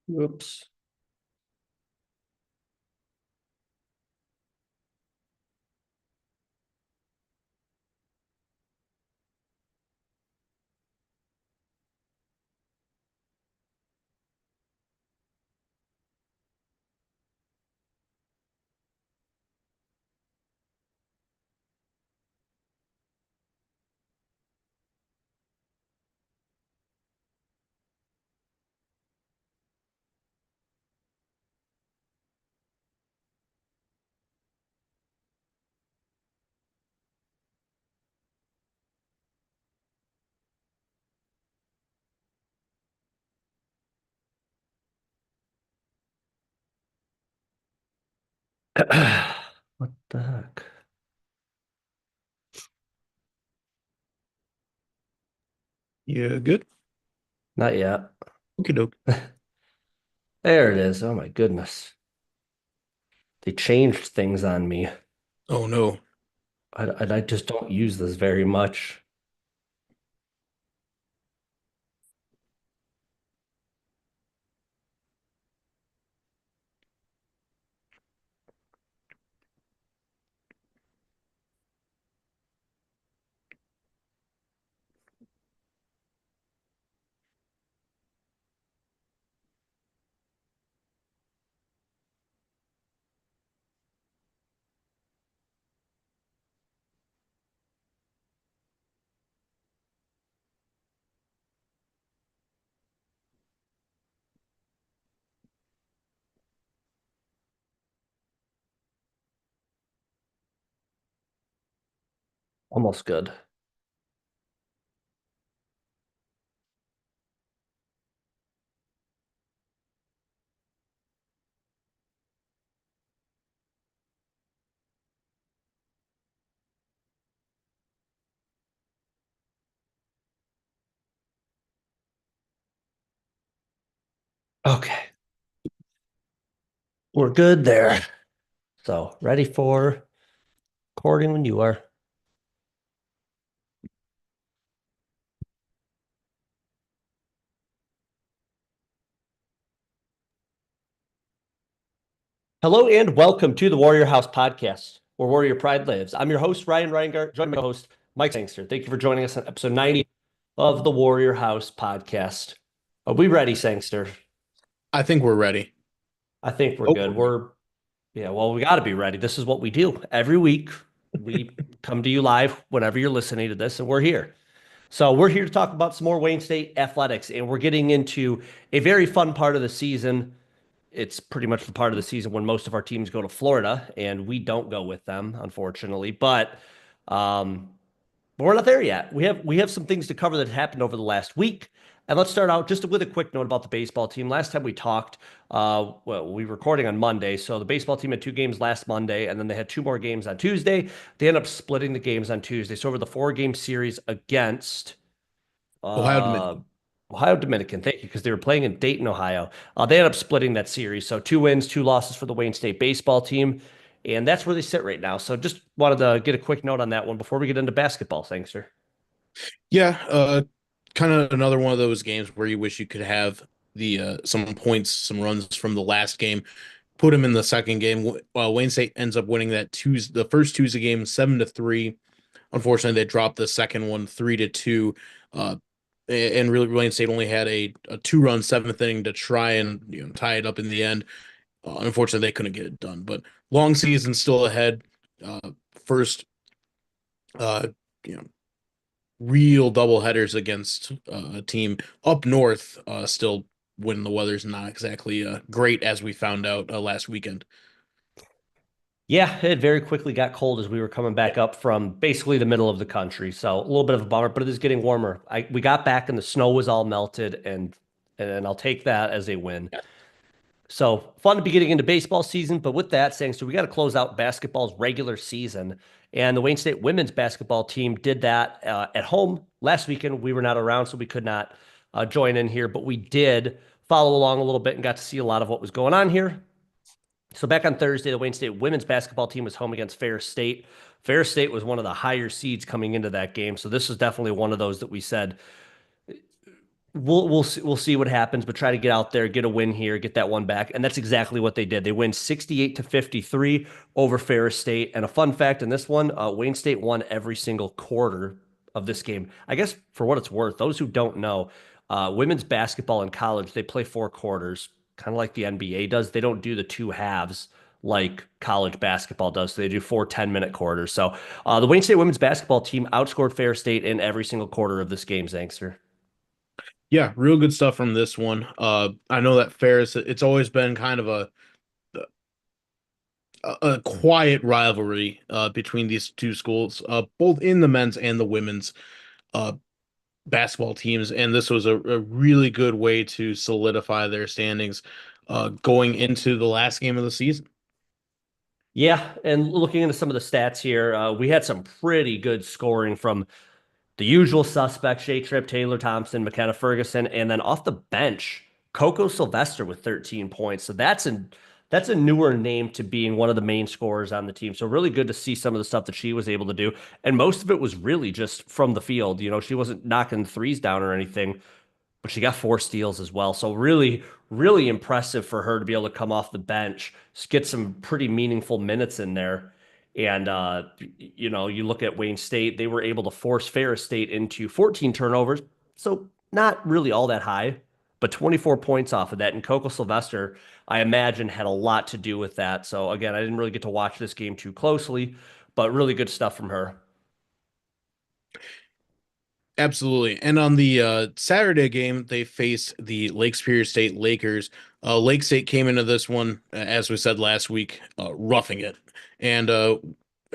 Whoops. What the heck? Yeah, good. Not yet. Okie doke. There it is. Oh my goodness. They changed things on me. Oh no. I just don't use this very much. Almost good. Okay. We're good there. So ready for recording when you are. Hello and welcome to the Warrior House podcast, where Warrior Pride lives. I'm your host, Ryan Reingart, joined by my host, Mike Sangster. Thank you for joining us on episode 90 of the Warrior House podcast. Are we ready, Sangster? I think we're ready. I think we're Oh, good. Yeah, well, we got to be ready. This is what we do every week. We come to you live whenever you're listening to this, and we're here. So we're here to talk about some more Wayne State athletics, and we're getting into a very fun part of the season. It's pretty much the part of the season when most of our teams go to Florida, and we don't go with them, unfortunately. Um, but we're not there yet. We have some things to cover that happened over the last week. And let's start out just with a quick note about the baseball team. Last time we talked, well, we were recording on Monday. So the baseball team had two games last Monday, and then they had two more games on Tuesday. They ended up splitting the games on Tuesday. So over the four-game series against Ohio uh, Dominican. Ohio Dominican, thank you, because they were playing in Dayton, Ohio. They ended up splitting that series. So two wins, two losses for the Wayne State baseball team. And that's where they sit right now. So just wanted to get a quick note on that one before we get into basketball. Thanks, sir. Yeah, kind of another one of those games where you wish you could have the some points, some runs from the last game, put them in the second game. Wayne State ends up winning that Tuesday, the first Tuesday game, 7-3. Unfortunately, they dropped the second one 3-2. Uh, and really, Wayne State only had a two-run seventh inning to try and tie it up in the end. Unfortunately, they couldn't get it done. But long season still ahead. First, uh, you know, real double headers against a team up north. Still when the weather's not exactly great, as we found out last weekend. Yeah, it very quickly got cold as we were coming back up from basically the middle of the country. So a little bit of a bummer, but it is getting warmer. We got back and the snow was all melted, and I'll take that as a win. So fun to be getting into baseball season, but with that saying, so we got to close out basketball's regular season, and the Wayne State women's basketball team did that at home last weekend. We were not around, so we could not join in here, but we did follow along a little bit and got to see a lot of what was going on here. So back on Thursday, the Wayne State women's basketball team was home against Ferris State. Ferris State was one of the higher seeds coming into that game, so this was definitely one of those that we said we'll see what happens, but try to get out there, get a win here, get that one back, and that's exactly what they did. They win 68-53 over Ferris State. And a fun fact in this one, Wayne State won every single quarter of this game. I guess for what it's worth, those who don't know, women's basketball in college they play 4 quarters, kind of like the NBA does. They don't do the two halves like college basketball does. So they do 4 10-minute quarters. So the Wayne State women's basketball team outscored Ferris State in every single quarter of this game, Zangster. Yeah, real good stuff from this one. I know that Ferris, it's always been kind of a quiet rivalry between these two schools, both in the men's and the women's uh, basketball teams, and this was a really good way to solidify their standings going into the last game of the season. Yeah, and looking into some of the stats here, we had some pretty good scoring from the usual suspects: Shea Tripp, Taylor Thompson, McKenna Ferguson, and then off the bench, Coco Sylvester with 13 points. So that's a newer name to being one of the main scorers on the team. So really good to see some of the stuff that she was able to do, and most of it was really just from the field. You know, she wasn't knocking threes down or anything, but she got 4 steals as well. So really, really impressive for her to be able to come off the bench, get some pretty meaningful minutes in there. And you know, you look at Wayne State, they were able to force Ferris State into 14 turnovers. So not really all that high, but 24 points off of that. And Coco Sylvester, I imagine, had a lot to do with that. So again, I didn't really get to watch this game too closely, but really good stuff from her. Absolutely. And on the Saturday game, they faced the Lake Superior State Lakers. Lake State came into this one, as we said last week, roughing it. And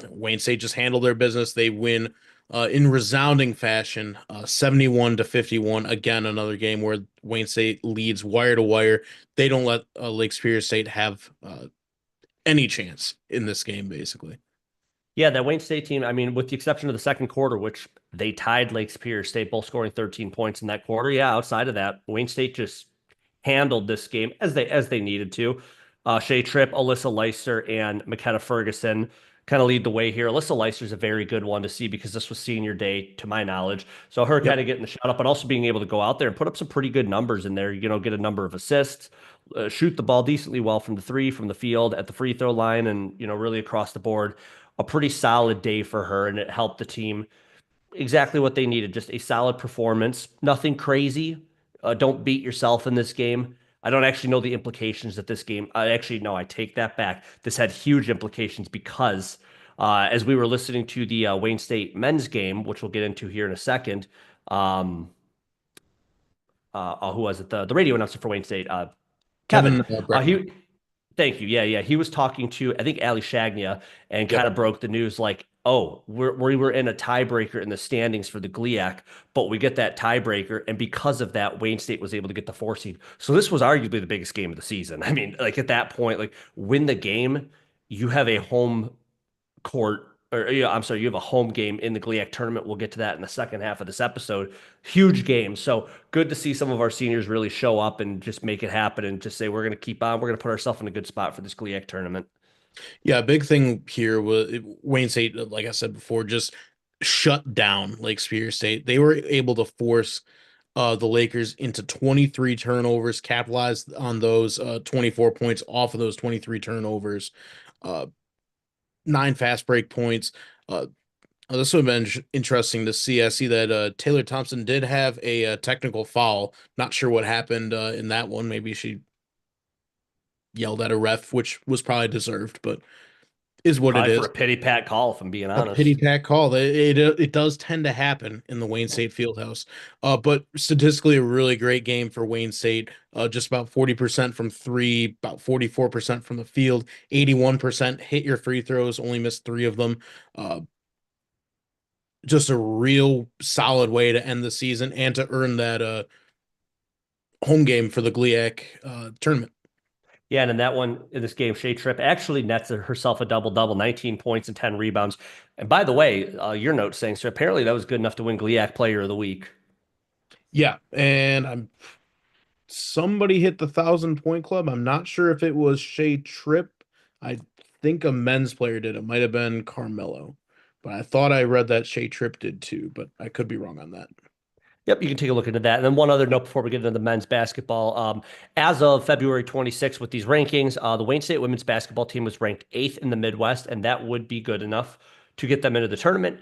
Wayne State just handled their business. They win in resounding fashion, 71 to 51. Again, another game where Wayne State leads wire to wire. They don't let Lake Superior State have any chance in this game, basically. Yeah, that Wayne State team, I mean, with the exception of the second quarter, which they tied Lake Superior State, both scoring 13 points in that quarter. Yeah, outside of that, Wayne State just handled this game as they needed to. Shea Tripp, Alyssa Leister, and McKenna Ferguson kind of lead the way here. Alyssa Leister is a very good one to see because this was senior day, to my knowledge. So her kind Yep. of getting the shot up, but also being able to go out there and put up some pretty good numbers in there. You know, get a number of assists, shoot the ball decently well from the three, from the field, at the free throw line, and you know, really across the board. A pretty solid day for her, and it helped the team exactly what they needed. Just a solid performance. Nothing crazy. Don't beat yourself in this game. I don't actually know the implications that this game. I actually no, I take that back. This had huge implications because as we were listening to the Wayne State men's game, which we'll get into here in a second, um, who was it? The radio announcer for Wayne State, Kevin. Kevin Breckman. He Thank you. Yeah, yeah. He was talking to, I think, Ali Shagnia and kind Yep. of broke the news like, oh, we were in a tiebreaker in the standings for the GLIAC, but we get that tiebreaker. And because of that, Wayne State was able to get the 4 seed. So this was arguably the biggest game of the season. I mean, like at that point, like win the game, you have a home court, or yeah, I'm sorry, you have a home game in the GLIAC tournament. We'll get to that in the second half of this episode. Huge game. So good to see some of our seniors really show up and just make it happen and just say, we're going to keep on. We're going to put ourselves in a good spot for this GLIAC tournament. Yeah, a big thing here was Wayne State, like I said before, just shut down Lake Superior State. They were able to force the Lakers into 23 turnovers, capitalized on those 24 points off of those 23 turnovers, uh, 9 fast break points. Uh, this would have been interesting to see. I see that Taylor Thompson did have a, technical foul. Not sure what happened in that one. Maybe she yelled at a ref, which was probably deserved, but is what it Probably for is. a pity pat call, if I'm being A pity honest. pat call. It does tend to happen in the Wayne State Fieldhouse. But statistically, a really great game for Wayne State. Just about 40% from three, about 44% from the field, 81% hit your free throws, only missed three of them. Uh, just a real solid way to end the season and to earn that home game for the GLIAC tournament. Yeah, and in that one, in this game, Shea Tripp actually nets herself a double double, 19 points and 10 rebounds. And by the way, your note saying so apparently that was good enough to win GLIAC Player of the Week. Yeah, and I'm somebody hit the 1,000 point club. I'm not sure if it was Shea Tripp. I think a men's player did. It might have been Carmelo, but I thought I read that Shea Tripp did too, but I could be wrong on that. Yep, you can take a look into that. And then one other note before we get into the men's basketball. As of February 26th, with these rankings, the Wayne State women's basketball team was ranked eighth in the Midwest, and that would be good enough to get them into the tournament.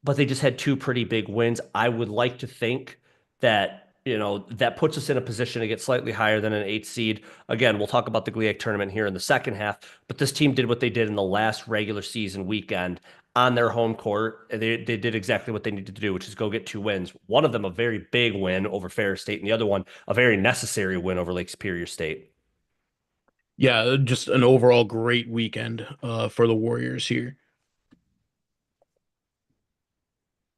But they just had two pretty big wins. I would like to think that, that puts us in a position to get slightly higher than an eighth seed. Again, we'll talk about the GLIAC tournament here in the second half, but this team did what they did in the last regular season weekend on their home court. They did exactly what they needed to do, which is go get two wins. One of them a very big win over Ferris State, and the other one a very necessary win over Lake Superior State. Yeah, just an overall great weekend for the Warriors here.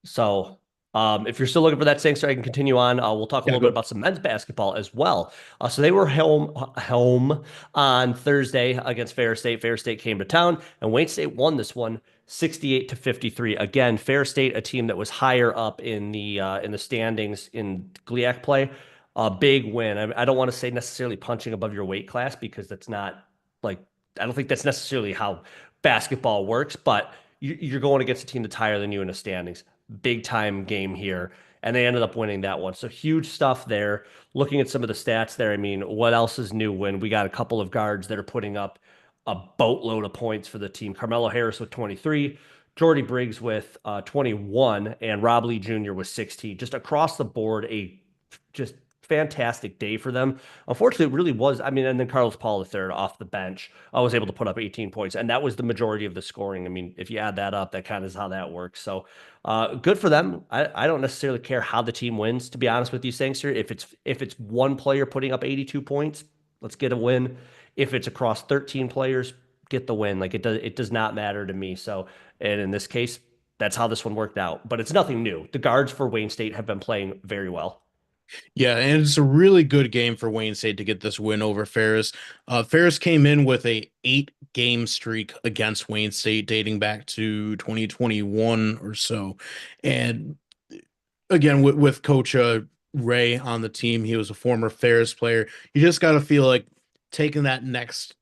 So, if you're still looking for that Sangster, I can continue on. We'll talk a Yeah, little bit go. about some men's basketball as well. So they were home on Thursday against Ferris State. Ferris State came to town, and Wayne State won this one 68 to 53. Again, Ferris State, a team that was higher up in the standings in GLIAC play, a big win. I don't want to say necessarily punching above your weight class because that's not like I don't think that's necessarily how basketball works, but you're going against a team that's higher than you in the standings. Big time game here. And they ended up winning that one. So huge stuff there. Looking at some of the stats there, I mean, what else is new when we got a couple of guards that are putting up a boatload of points for the team? Carmelo Harris with 23, Jordy Briggs with 21, and Rob Lee Jr. with 16. Just across the board, a just fantastic day for them. Unfortunately, it really was. I mean, and then Carlos Paul III off the bench was able to put up 18 points, and that was the majority of the scoring. I mean, if you add that up, that kind of is how that works. So, good for them. I don't necessarily care how the team wins, to be honest with you, Sangster. If it's one player putting up 82 points, let's get a win. If it's across 13 players, get the win. Like it does not matter to me. So, and in this case, that's how this one worked out. But it's nothing new. The guards for Wayne State have been playing very well. Yeah, and it's a really good game for Wayne State to get this win over Ferris. Ferris came in with a 8-game streak against Wayne State dating back to 2021 or so. And again, with Coach Ray on the team, he was a former Ferris player. You just got to feel like taking that next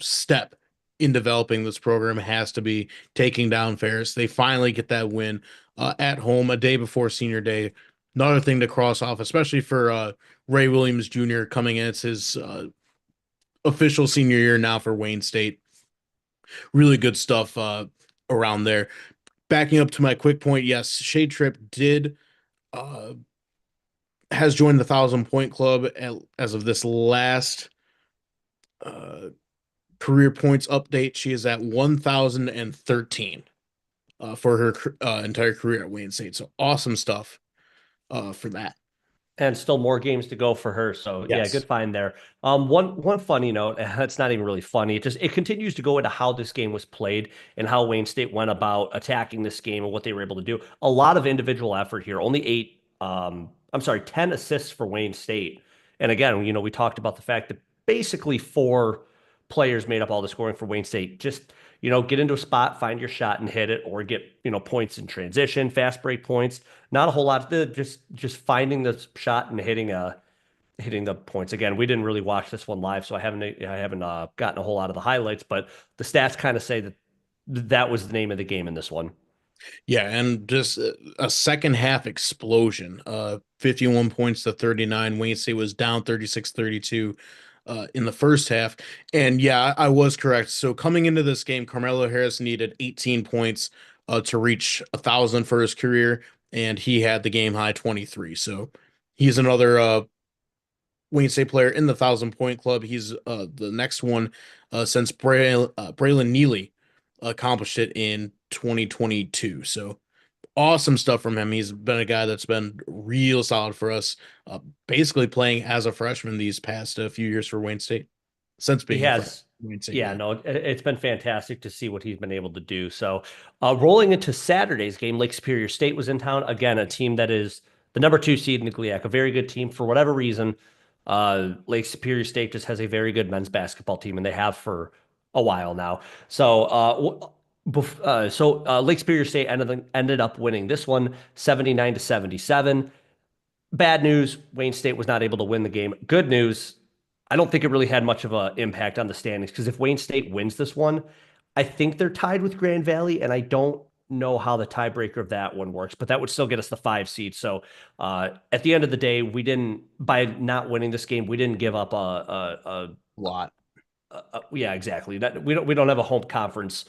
step in developing this program has to be taking down Ferris. They finally get that win at home a day before senior day. Another thing to cross off, especially for Ray Williams Jr. coming in. It's his official senior year now for Wayne State. Really good stuff around there. Backing up to my quick point, yes, Shade Trip did has joined the 1,000 point club as of this last uh, career points update. She is at 1,013 for her entire career at Wayne State. So awesome stuff for that. And still more games to go for her. So yeah, good Yes. find there. One funny note, it's not even really funny. It continues to go into how this game was played and how Wayne State went about attacking this game and what they were able to do. A lot of individual effort here. Only I'm sorry, 10 assists for Wayne State. And again, we talked about the fact that basically four players made up all the scoring for Wayne State. Just, get into a spot, find your shot and hit it, or get, points in transition, fast break points. Not a whole lot. Just finding the shot and hitting the points. Again, we didn't really watch this one live, so I haven't gotten a whole lot of the highlights, but the stats kind of say that that was the name of the game in this one. Yeah, and just a second half explosion. 51 points to 39. Wayne State was down 36-32 in the first half. And yeah, I was correct. So coming into this game, Carmelo Harris needed 18 points to reach 1,000 for his career, and he had the game high 23. So he's another Wayne State player in the 1,000 point club. He's the next one since Braylon Neely accomplished it in 2022. So awesome stuff from him. He's been a guy that's been real solid for us, basically playing as a freshman these past few years for Wayne State since He being a freshman. has, Wayne State, yeah, yeah. no, it's been fantastic to see what he's been able to do. So, rolling into Saturday's game, Lake Superior State was in town. Again, a team that is the number two seed in the GLIAC, a very good team for whatever reason. Lake Superior State just has a very good men's basketball team, and they have for a while now. So, Lake Superior State ended up winning this one 79 to 77. Bad news, Wayne State was not able to win the game. Good news, I don't think it really had much of an impact on the standings because if Wayne State wins this one, I think they're tied with Grand Valley, and I don't know how the tiebreaker of that one works, but that would still get us the 5 seed. So at the end of the day, we didn't, by not winning this game, we didn't give up Lot. yeah, exactly. We don't have a home conference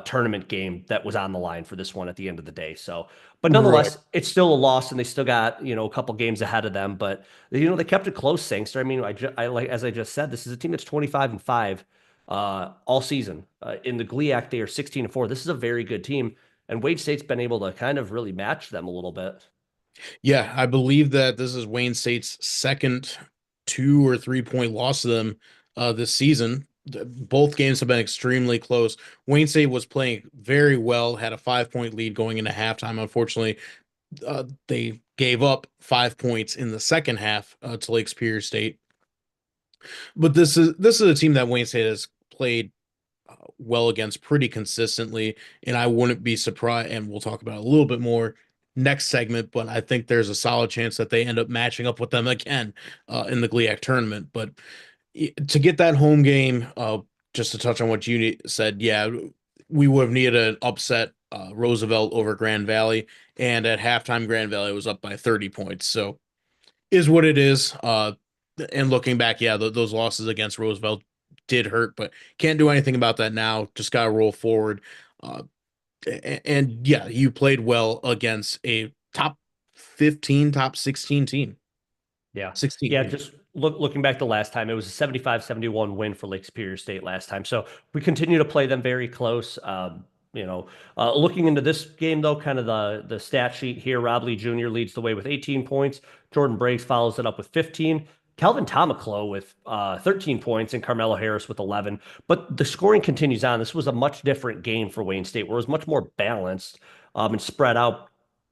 tournament game that was on the line for this one at the end of the day. So, but Right. nonetheless, it's still a loss, and they still got a couple games ahead of them. But they kept it close, Sangster. I mean, I like as I just said, this is a team that's 25-5 all season. In the GLIAC, they are 16-4. This is a very good team, and Wade State's been able to kind of really match them a little bit. Yeah, I believe that this is Wayne State's second 2 or 3 point loss to them this season. Both games have been extremely close. Wayne State was playing very well, had a 5 point lead going into halftime. Unfortunately, they gave up 5 points in the second half to Lake Superior State. But this is a team that Wayne State has played well against pretty consistently, and I wouldn't be surprised. And we'll talk about it a little bit more next segment, but I think there's a solid chance that they end up matching up with them again in the GLIAC tournament. But to get that home game, just to touch on what you said, yeah, we would have needed an upset Roosevelt over Grand Valley, and at halftime, Grand Valley was up by 30 points. So is what it is. And looking back, yeah, those losses against Roosevelt did hurt, but can't do anything about that now. Just got to roll forward. Uh, and yeah, you played well against a top 15, top 16 team. Yeah. 16, Yeah. yeah. Just looking back to last time, it was a 75-71 win for Lake Superior State last time. So we continue to play them very close. Looking into this game, though, kind of the stat sheet here, Rob Lee Jr. leads the way with 18 points. Jordan Briggs follows it up with 15. Calvin Tomaclo with 13 points and Carmelo Harris with 11. But the scoring continues on. This was a much different game for Wayne State, where it was much more balanced and spread out.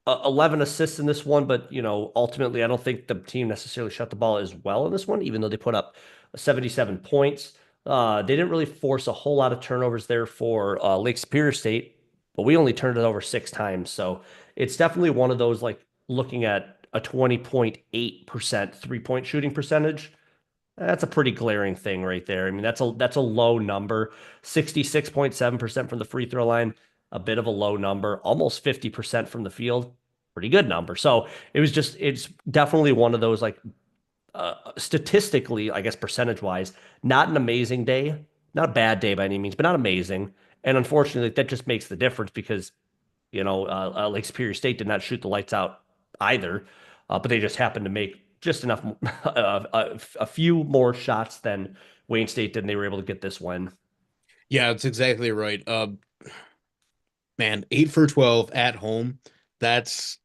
11 assists in this one, but ultimately, I don't think the team necessarily shut the ball as well in this one, even though they put up 77 points. They didn't really force a whole lot of turnovers there for Lake Superior State, but we only turned it over 6 times. So it's definitely one of those, like, looking at a 20.8% 3-point shooting percentage. That's a pretty glaring thing right there. I mean, that's a low number. 66.7% from the free throw line, a bit of a low number. Almost 50% from the field, pretty good number. So it's definitely one of those, like, statistically, I guess percentage wise, not an amazing day, not a bad day by any means, but not amazing. And unfortunately, that just makes the difference because Lake Superior State did not shoot the lights out either, but they just happened to make just enough, a few more shots than Wayne State did, and they were able to get this win. Yeah, it's exactly right. Man, 8 for 12 at home. That's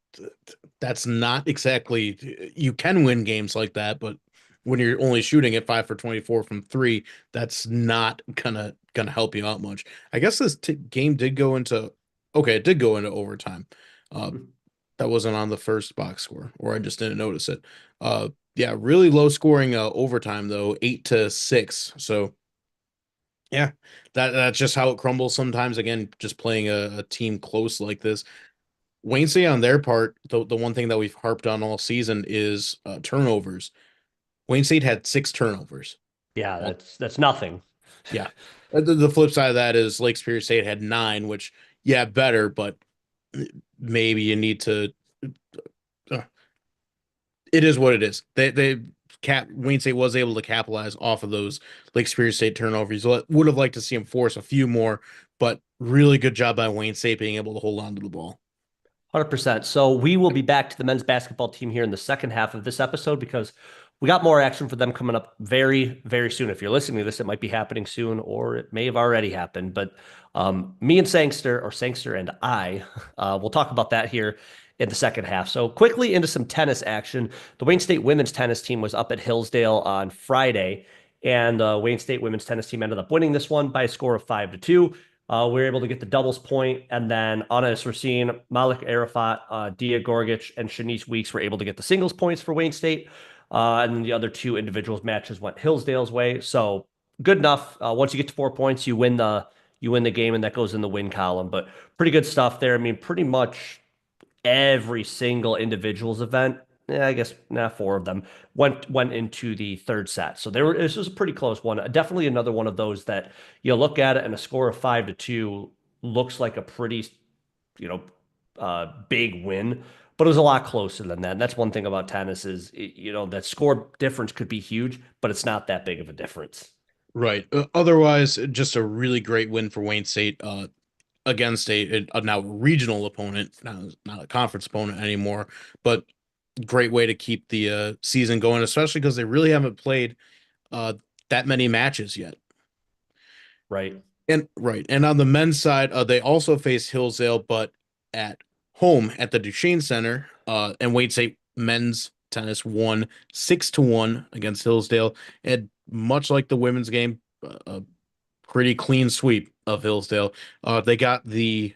that's not exactly, you can win games like that, but when you're only shooting at 5 for 24 from three, that's not gonna help you out much. I guess this game did go into okay, it did go into overtime. Uh, that wasn't on the first box score, or I just didn't notice it. Yeah, really low scoring overtime though, 8-6. So yeah, that's just how it crumbles sometimes. Again, just playing a team close like this. Wayne State on their part, the one thing that we've harped on all season is turnovers. Wayne State had 6 turnovers. Yeah, Well, that's nothing. yeah. The flip side of that is Lake Superior State had 9, which yeah, better, but maybe you need to. Uh, it is what it is. They cap Wayne State was able to capitalize off of those Lake Superior State turnovers. Would have liked to see him force a few more, but really good job by Wayne State being able to hold on to the ball. 100%. So we will be back to the men's basketball team here in the second half of this episode because we got more action for them coming up very, very soon. If you're listening to this, it might be happening soon or it may have already happened. But me and Sangster and I will talk about that here in the second half. So quickly into some tennis action. The Wayne State women's tennis team was up at Hillsdale on Friday, and Wayne State women's tennis team ended up winning this one by a score of 5-2. We were able to get the doubles point, and then Anna Racine, Malik Arafat, Dia Gorgic, and Shanice Weeks were able to get the singles points for Wayne State. And then the other two individuals matches went Hillsdale's way. So good enough. Once you get to 4 points, you win the game, and that goes in the win column. But pretty good stuff there. I mean, pretty much every single individuals event, I guess not 4 of them went into the third set. So this was a pretty close one. Definitely another one of those that you look at it and a score of 5-2 looks like a pretty big win, but it was a lot closer than that. And that's one thing about tennis is, that score difference could be huge, but it's not that big of a difference. Right. Otherwise, just a really great win for Wayne State against a now regional opponent, not a conference opponent anymore, but great way to keep the season going, especially because they really haven't played uh, that many matches yet. Right. And on the men's side, they also face Hillsdale, but at home at the Duchesne Center. And Wayne State men's tennis won 6-1 against Hillsdale. And much like the women's game, a pretty clean sweep of Hillsdale. They got the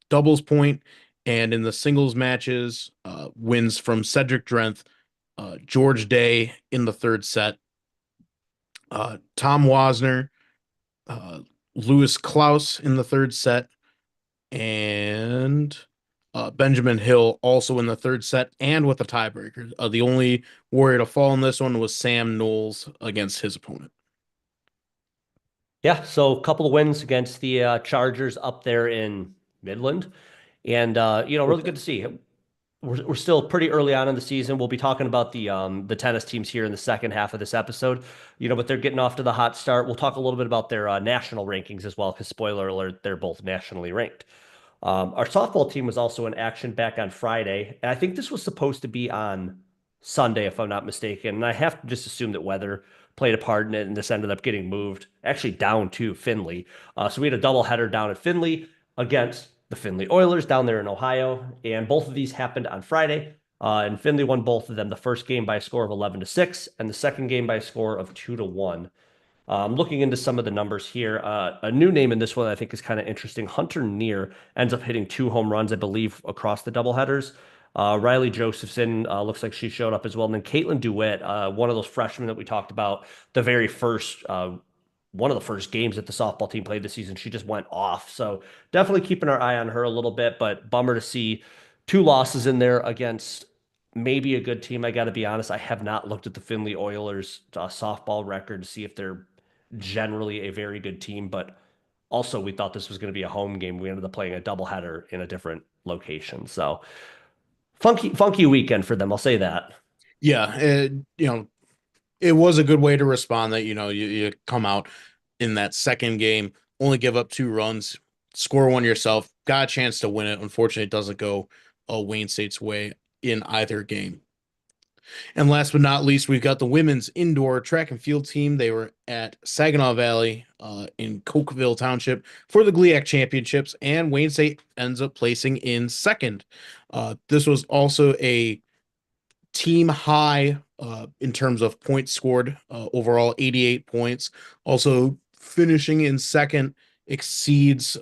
doubles point, and in the singles matches, wins from Cedric Drenth, George Day in the third set, Tom Wasner, uh, Lewis Klaus in the third set, and Benjamin Hill also in the third set and with a tiebreaker. The only warrior to fall in this one was Sam Knowles against his opponent. Yeah, so a couple of wins against the Chargers up there in Midland, and really good to see. We're still pretty early on in the season. We'll be talking about the tennis teams here in the second half of this episode, but they're getting off to the hot start. We'll talk a little bit about their national rankings as well, because spoiler alert, they're both nationally ranked. Our softball team was also in action back on Friday, and I think this was supposed to be on Sunday, if I'm not mistaken. And I have to just assume that weather played a part in it, and this ended up getting moved actually down to Findlay. So we had a doubleheader down at Findlay against the Findlay Oilers down there in Ohio, and both of these happened on Friday. And Findlay won both of them. The first game by a score of 11-6, and the second game by a score of 2-1. Looking into some of the numbers here, a new name in this one I think is kind of interesting. Hunter Neer ends up hitting 2 home runs, I believe, across the doubleheaders. Riley Josephson looks like she showed up as well. And then Caitlin DeWitt, one of those freshmen that we talked about, the very first, one of the first games that the softball team played this season, she just went off. So definitely keeping our eye on her a little bit, but bummer to see 2 losses in there against maybe a good team. I got to be honest, I have not looked at the Findlay Oilers softball record to see if they're generally a very good team, but also we thought this was going to be a home game. We ended up playing a doubleheader in a different location. So funky weekend for them. I'll say that. Yeah, it was a good way to respond that, you come out in that second game, only give up 2 runs, score one yourself, got a chance to win it. Unfortunately, it doesn't go Wayne State's way in either game. And last but not least, we've got the women's indoor track and field team. They were at Saginaw Valley in Cokeville Township for the GLIAC Championships, and Wayne State ends up placing in second. This was also a team high in terms of points scored, overall 88 points. Also finishing in second exceeds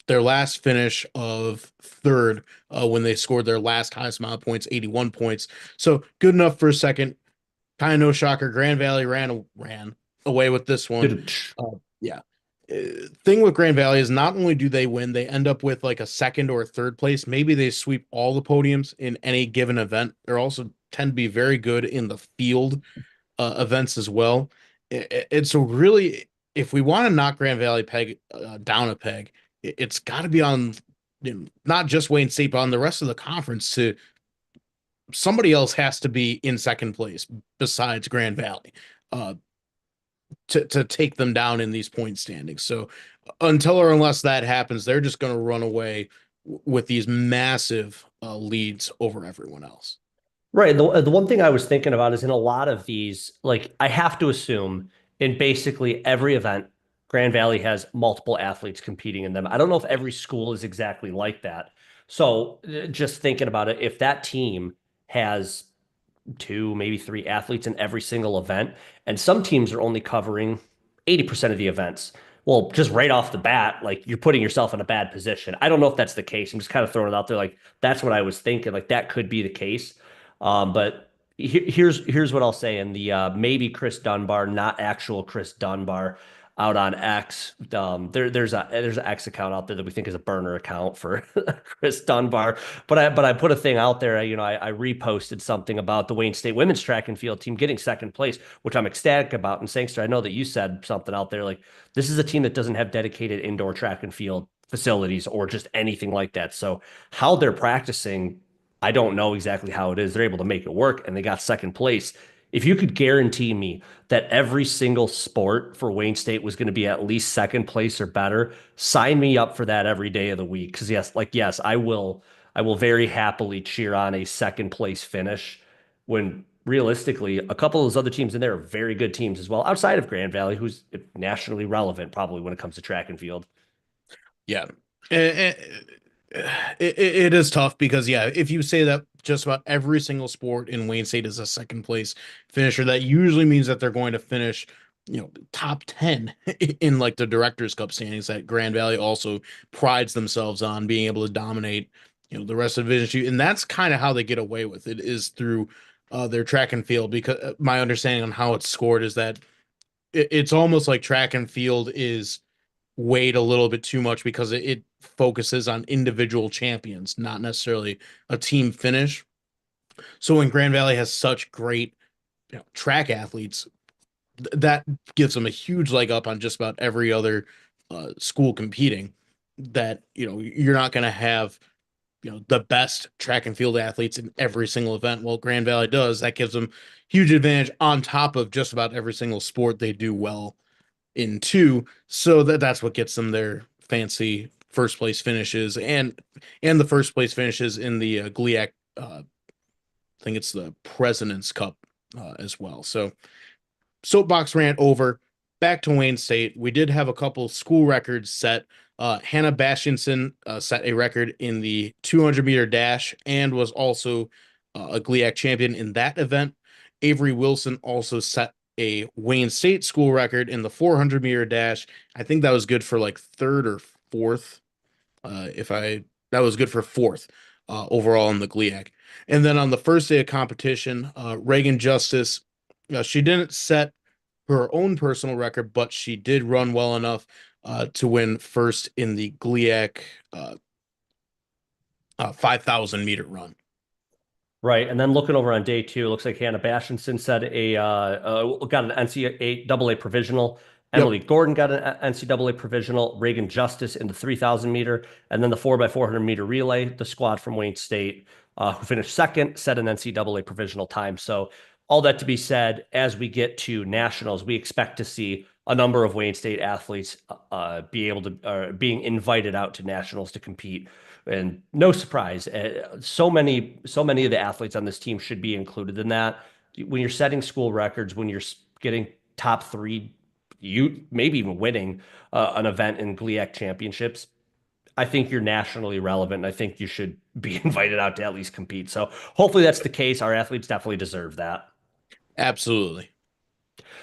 their last finish of third when they scored their last highest amount of points, 81 points. So good enough for a second. Kind of no shocker. Grand Valley ran away with this one. Yeah. Thing with Grand Valley is not only do they win, they end up with like a second or a third place. Maybe they sweep all the podiums in any given event. They're also tend to be very good in the field events as well. It's a really, if we want to knock Grand Valley down a peg, it's got to be on not just Wayne State, but on the rest of the conference. To somebody else has to be in second place besides Grand Valley to take them down in these point standings. So until or unless that happens, they're just going to run away with these massive leads over everyone else. Right. The one thing I was thinking about is in a lot of these, like I have to assume in basically every event, Grand Valley has multiple athletes competing in them. I don't know if every school is exactly like that. So just thinking about it, if that team has 2, maybe 3 athletes in every single event, and some teams are only covering 80% of the events. Well, just right off the bat, like you're putting yourself in a bad position. I don't know if that's the case. I'm just kind of throwing it out there. Like that's what I was thinking. Like that could be the case. But here's what I'll say. And the maybe Chris Dunbar, not actual Chris Dunbar, out on X. There's an X account out there that we think is a burner account for Chris Dunbar. But I put a thing out there. I reposted something about the Wayne State women's track and field team getting second place, which I'm ecstatic about. And Sangster, I know that you said something out there like this is a team that doesn't have dedicated indoor track and field facilities or just anything like that. So how they're practicing, I don't know exactly how it is. They're able to make it work and they got second place. If you could guarantee me that every single sport for Wayne State was going to be at least second place or better, sign me up for that every day of the week. Because yes, I will very happily cheer on a second place finish when realistically a couple of those other teams in there are very good teams as well, outside of Grand Valley, who's nationally relevant probably when it comes to track and field. Yeah. It is tough because yeah, if you say that just about every single sport in Wayne State is a second place finisher, that usually means that they're going to finish, top 10 in like the Directors Cup standings that Grand Valley also prides themselves on being able to dominate, the rest of the Division 2. And that's kind of how they get away with it is through their track and field, because my understanding on how it's scored is that it's almost like track and field is weighed a little bit too much because it focuses on individual champions, not necessarily a team finish. So when Grand Valley has such great, track athletes, that gives them a huge leg up on just about every other school competing. That you're not going to have the best track and field athletes in every single event. Well, Grand Valley does. That gives them huge advantage on top of just about every single sport they do well in two, so that's what gets them their fancy first place finishes and the first place finishes in the GLIAC. I think it's the President's Cup as well. So soapbox rant over. Back to Wayne State. We did have a couple school records set. Hannah Bastionson set a record in the 200-meter dash and was also a GLIAC champion in that event. Avery Wilson also set a Wayne State school record in the 400-meter dash. I think that was good for like third or fourth. If I That was good for fourth overall in the GLIAC. And then on the first day of competition, Reagan Justice, she didn't set her own personal record, but she did run well enough to win first in the GLIAC 5,000-meter run. Right. And then looking over on day two, it looks like Hannah Bashenson said got an NCAA provisional. Yep. Emily Gordon got an NCAA provisional. Reagan Justice in the 3,000 meter. And then the 4x400 meter relay, the squad from Wayne State, who finished second, set an NCAA provisional time. So, all that to be said, as we get to nationals, we expect to see a number of Wayne State athletes being invited out to nationals to compete. And no surprise, so many of the athletes on this team should be included in that. When you're setting school records, when you're getting top three, you maybe even winning an event in GLIAC championships, I think you're nationally relevant. And I think you should be invited out to at least compete. So hopefully that's the case. Our athletes definitely deserve that. Absolutely.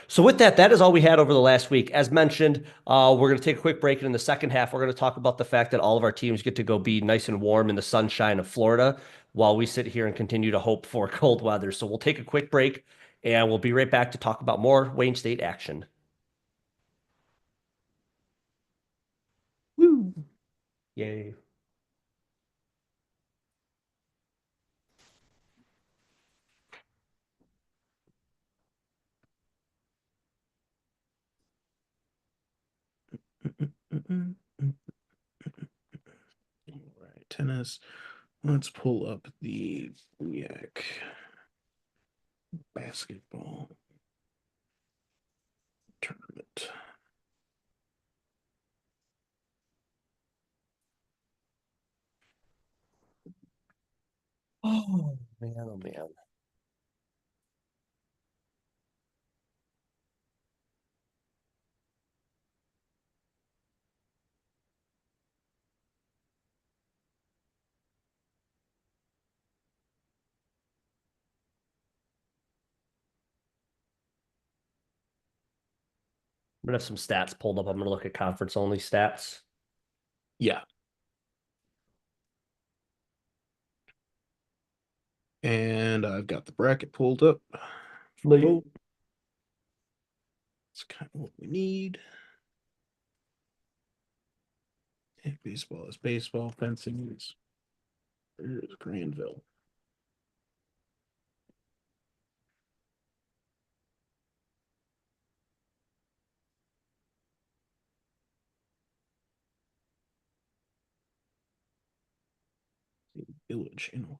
So with that, that is all we had over the last week. As mentioned, we're going to take a quick break, and in the second half, we're going to talk about the fact that all of our teams get to go be nice and warm in the sunshine of Florida while we sit here and continue to hope for cold weather. So we'll take a quick break, and we'll be right back to talk about more Wayne State action. Woo! Yay. All right, tennis. Let's pull up the GLIAC basketball tournament. Oh man, oh man. I'm gonna have some stats pulled up. I'm gonna look at conference only stats. Yeah. And I've got the bracket pulled up. Like, It's kind of what we need. And baseball is baseball. Fencing is Granville. Village, you know.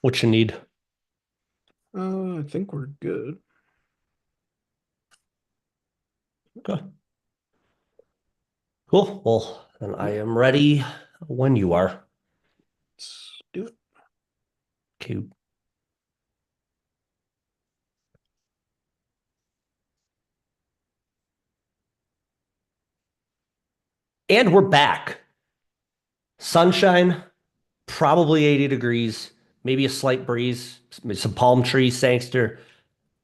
What you need. I think we're good. Okay. Cool. Well, then I am ready when you are. Let's do it. Okay. And we're back. Sunshine, probably 80 degrees, maybe a slight breeze, some palm trees, Sangster.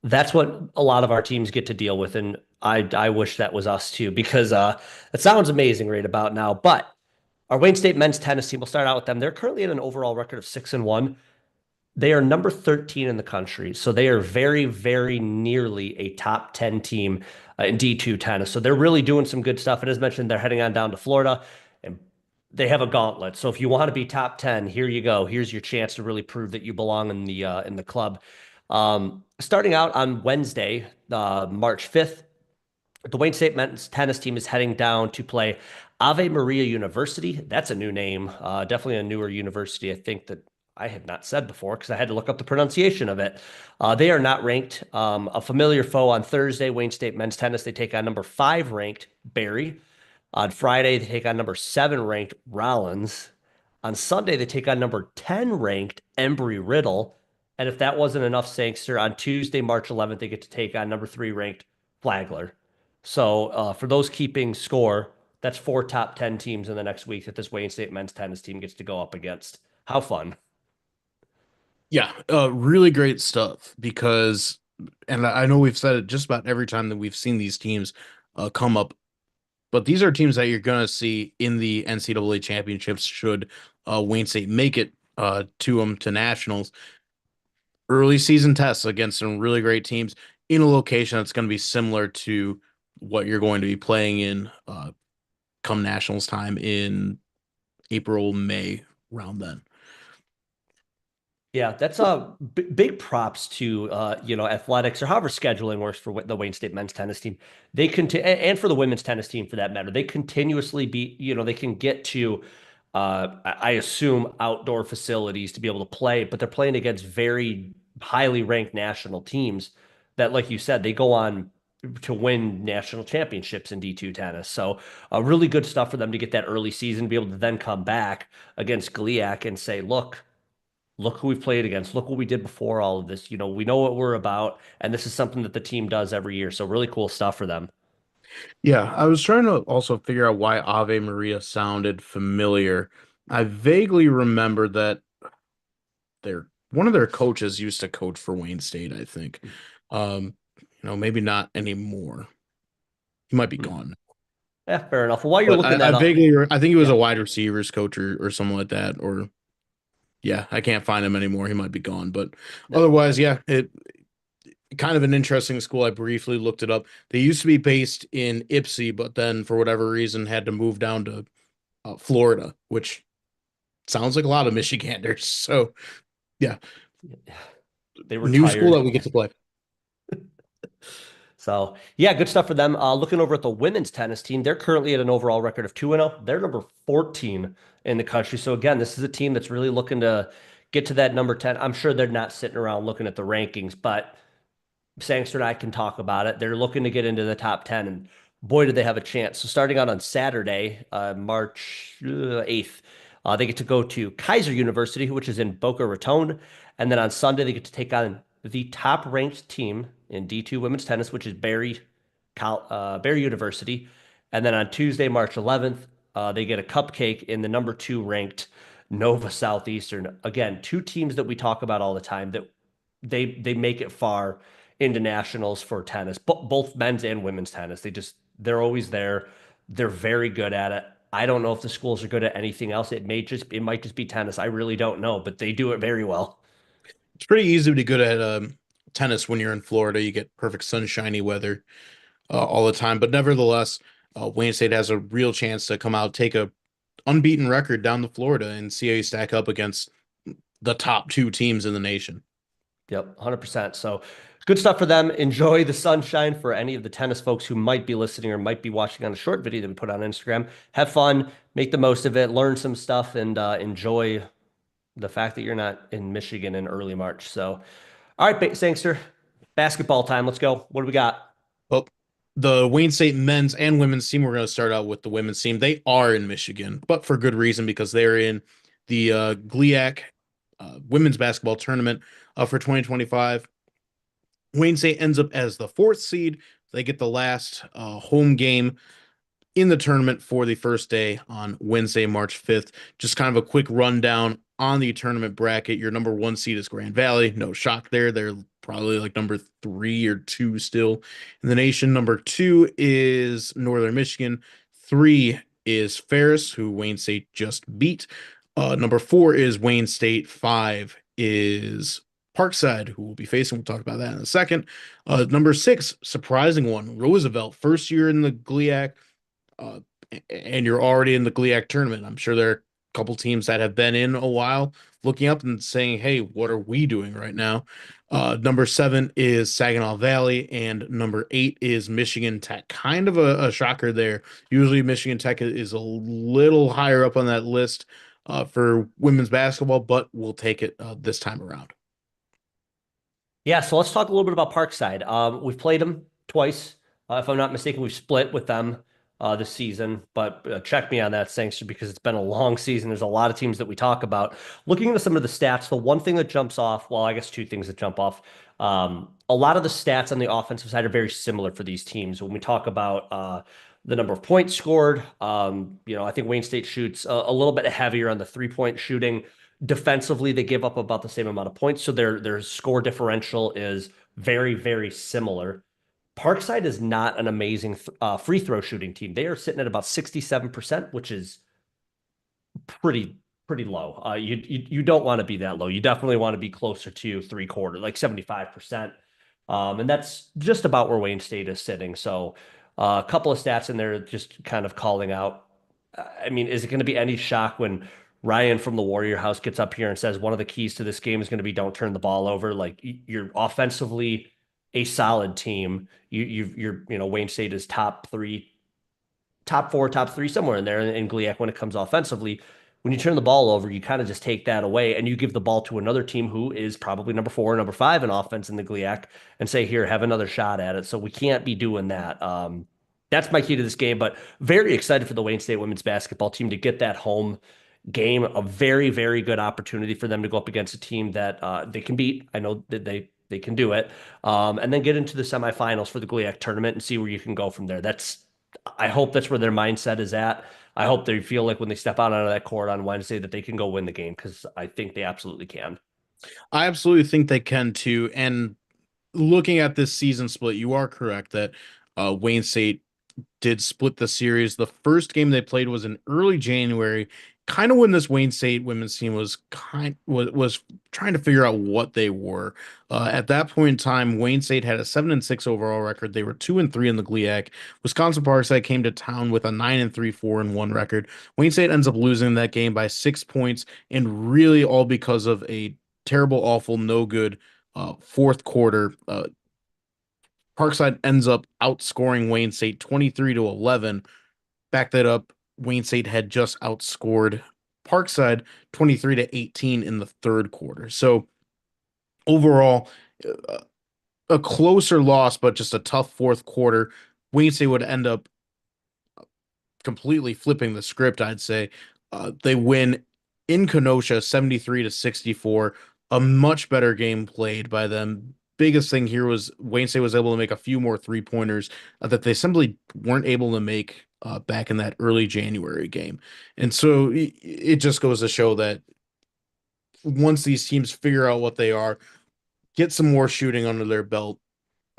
That's what a lot of our teams get to deal with. And I wish that was us too, because it sounds amazing right about now. But our Wayne State men's tennis team, we'll start out with them. They're currently at an overall record of 6-1. They are number 13 in the country. So they are very, very nearly a top 10 team in D2 tennis. So they're really doing some good stuff. And as mentioned, they're heading on down to Florida and they have a gauntlet. So if you want to be top 10, here you go. Here's your chance to really prove that you belong in the club. Starting out on Wednesday, March 5th, the Wayne State men's tennis team is heading down to play Ave Maria University. That's a new name, definitely a newer university. I think that I had not said before because I had to look up the pronunciation of it. They are not ranked. A familiar foe on Thursday, Wayne State men's tennis. They take on number 5 ranked Barry. On Friday, they take on number 7 ranked Rollins. On Sunday, they take on number 10 ranked Embry Riddle. And if that wasn't enough, Sangster, on Tuesday, March 11th, they get to take on number 3 ranked Flagler. So for those keeping score, that's 4 top 10 teams in the next week that this Wayne State men's tennis team gets to go up against. How fun. Yeah, really great stuff because, and I know we've said it just about every time that we've seen these teams come up, but these are teams that you're going to see in the NCAA championships should Wayne State make it to them to nationals. Early season tests against some really great teams in a location that's going to be similar to what you're going to be playing in come nationals time in April, May, around then. Yeah, that's a big props to athletics or however scheduling works for the Wayne State men's tennis team. They continue and for the women's tennis team for that matter. They continuously they can get to I assume outdoor facilities to be able to play, but they're playing against very highly ranked national teams that, like you said, they go on to win national championships in D2 tennis. So really good stuff for them to get that early season, be able to then come back against GLIAC and say, look who we've played against, look what we did before all of this. We know what we're about, and this is something that the team does every year. So really cool stuff for them. Yeah, I was trying to also figure out why Ave Maria sounded familiar. I vaguely remember that one of their coaches used to coach for Wayne State, I think. Maybe not anymore. He might be Hmm. gone. Yeah, fair enough. Well, while you're But looking I that up, vaguely, I think he was yeah. a wide receivers coach or something like that. Or yeah, I can't find him anymore. He might be gone. But Yep. otherwise, yeah, it kind of an interesting school. I briefly looked it up. They used to be based in Ypsi, but then for whatever reason had to move down to Florida, which sounds like a lot of Michiganders. So yeah, They new school retired. that we get to play. So yeah, good stuff for them. Looking over at the women's tennis team, they're currently at an overall record of 2-0. They're number 14 in the country. So again, this is a team that's really looking to get to that number 10. I'm sure they're not sitting around looking at the rankings, but Sangster and I can talk about it. They're looking to get into the top 10, and boy, do they have a chance. So starting out on Saturday, March 8th, they get to go to Kaiser University, which is in Boca Raton. And then on Sunday, they get to take on the top ranked team in D2 women's tennis, which is Barry University. And then on Tuesday, March 11th, they get a cupcake in the number 2 ranked Nova Southeastern. Again, two teams that we talk about all the time that they make it far into nationals for tennis, both men's and women's tennis. They're always there. They're very good at it. I don't know if the schools are good at anything else. It might just be tennis. I really don't know, but they do it very well. It's pretty easy to be good at tennis when you're in Florida. You get perfect sunshiny weather all the time. But nevertheless, Wayne State has a real chance to come out, take a unbeaten record down to Florida, and see how you stack up against the top two teams in the nation. Yep, 100%. So good stuff for them. Enjoy the sunshine for any of the tennis folks who might be listening or might be watching on a short video that we put on Instagram. Have fun, make the most of it, learn some stuff, and enjoy the fact that you're not in Michigan in early March. So, all right, Sangster, basketball time. Let's go. What do we got? Well, the Wayne State men's and women's team, we're going to start out with the women's team. They are in Michigan, but for good reason because they're in the GLIAC women's basketball tournament for 2025. Wayne State ends up as the fourth seed. They get the last home game in the tournament for the first day on Wednesday, March 5th. Just kind of a quick rundown on the tournament bracket. Your number 1 seed is Grand Valley. No shock there. They're probably like number 3 or 2 still in the nation. Number 2 is Northern Michigan. 3 is Ferris, who Wayne State just beat. Number 4 is Wayne State. 5 is Parkside, who will be facing. We'll talk about that in a second. Number 6, surprising one, Roosevelt, first year in the GLIAC, uh, and you're already in the GLIAC tournament. I'm sure there are a couple teams that have been in a while looking up and saying, hey, what are we doing right now? Number 7 is Saginaw Valley, and number 8 is Michigan Tech. Kind of a shocker there. Usually Michigan Tech is a little higher up on that list for women's basketball, but we'll take it this time around. Yeah, so let's talk a little bit about Parkside. We've played them twice. If I'm not mistaken, we've split with them this season, but check me on that, Sangster, because it's been a long season. There's a lot of teams that we talk about. Looking into some of the stats, the one thing that jumps off, well, I guess two things that jump off. A lot of the stats on the offensive side are very similar for these teams. When we talk about the number of points scored, I think Wayne State shoots a little bit heavier on the 3-point shooting. Defensively, they give up about the same amount of points, so their score differential is very, very similar. Parkside is not an amazing free throw shooting team. They are sitting at about 67%, which is pretty low. You don't want to be that low. You definitely want to be closer to 3/4, like 75%. And that's just about where Wayne State is sitting. So a couple of stats in there just kind of calling out. I mean, is it going to be any shock when Ryan from the Warrior House gets up here and says one of the keys to this game is going to be don't turn the ball over? Like you're offensively a solid team. Wayne State is top 3, top 4, top 3, somewhere in there in GLIAC when it comes offensively. When you turn the ball over, you kind of just take that away and you give the ball to another team who is probably number 4, number 5 in offense in the GLIAC and say, here, have another shot at it. So we can't be doing that. That's my key to this game, but very excited for the Wayne State women's basketball team to get that home game, a very, very good opportunity for them to go up against a team that they can beat. I know that they can do it, and then get into the semifinals for the GLIAC tournament and see where you can go from there. I hope that's where their mindset is at. I hope they feel like when they step out onto that court on Wednesday that they can go win the game because I think they absolutely can. I absolutely think they can too. And looking at this season split, you are correct that Wayne State did split the series. The first game they played was in early January, kind of when this Wayne State women's team was trying to figure out what they were. At that point in time, Wayne State had a 7-6 overall record. They were 2-3 in the GLIAC. Wisconsin Parkside came to town with a 9-3, 4-1 record. Wayne State ends up losing that game by 6 points, and really all because of a terrible, awful, no good fourth quarter. Parkside ends up outscoring Wayne State 23-11. Back that up, Wayne State had just outscored Parkside 23-18 in the third quarter. So overall, uh, a closer loss, but just a tough fourth quarter. Wayne State would end up completely flipping the script, I'd say. They win in Kenosha 73-64, a much better game played by them. Biggest thing here was Wayne State was able to make a few more three-pointers that they simply weren't able to make back in that early January game. And so it just goes to show that once these teams figure out what they are, get some more shooting under their belt,